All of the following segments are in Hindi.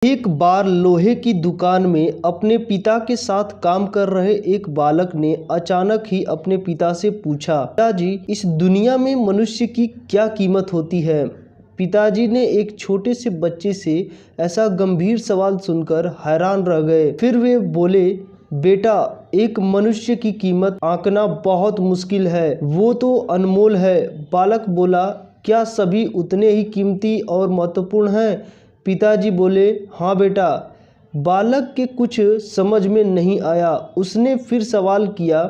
एक बार लोहे की दुकान में अपने पिता के साथ काम कर रहे एक बालक ने अचानक ही अपने पिता से पूछा, पिताजी, इस दुनिया में मनुष्य की क्या कीमत होती है। पिताजी ने एक छोटे से बच्चे से ऐसा गंभीर सवाल सुनकर हैरान रह गए। फिर वे बोले, बेटा, एक मनुष्य की कीमत आंकना बहुत मुश्किल है, वो तो अनमोल है। बालक बोला, क्या सभी उतने ही कीमती और महत्वपूर्ण हैं? पिताजी बोले, हाँ बेटा। बालक के कुछ समझ में नहीं आया। उसने फिर सवाल किया,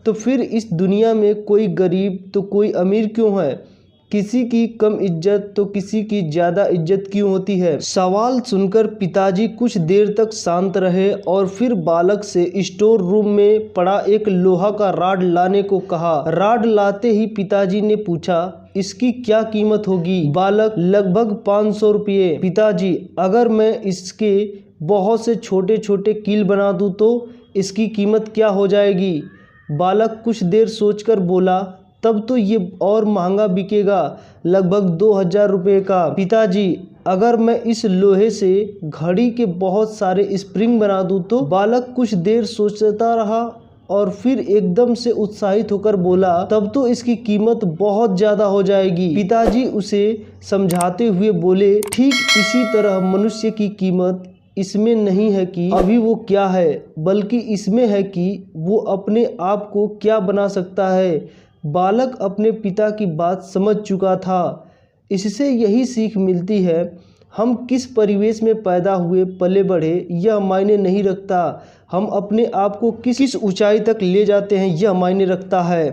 तो फिर इस दुनिया में कोई गरीब तो कोई अमीर क्यों है? किसी की कम इज्जत तो किसी की ज़्यादा इज्जत क्यों होती है? सवाल सुनकर पिताजी कुछ देर तक शांत रहे और फिर बालक से स्टोर रूम में पड़ा एक लोहा का राड लाने को कहा। राड लाते ही पिताजी ने पूछा, इसकी क्या कीमत होगी? बालक, लगभग 500 रुपये। पिताजी, अगर मैं इसके बहुत से छोटे छोटे कील बना दूं तो इसकी कीमत क्या हो जाएगी? बालक कुछ देर सोचकर बोला, तब तो ये और महंगा बिकेगा, लगभग 2000 रुपये का। पिताजी, अगर मैं इस लोहे से घड़ी के बहुत सारे स्प्रिंग बना दूं तो? बालक कुछ देर सोचता रहा और फिर एकदम से उत्साहित होकर बोला, तब तो इसकी कीमत बहुत ज़्यादा हो जाएगी। पिताजी उसे समझाते हुए बोले, ठीक इसी तरह मनुष्य की कीमत इसमें नहीं है कि अभी वो क्या है, बल्कि इसमें है कि वो अपने आप को क्या बना सकता है। बालक अपने पिता की बात समझ चुका था। इससे यही सीख मिलती है, हम किस परिवेश में पैदा हुए पले बढ़े यह मायने नहीं रखता, हम अपने आप को किस ऊंचाई तक ले जाते हैं यह मायने रखता है।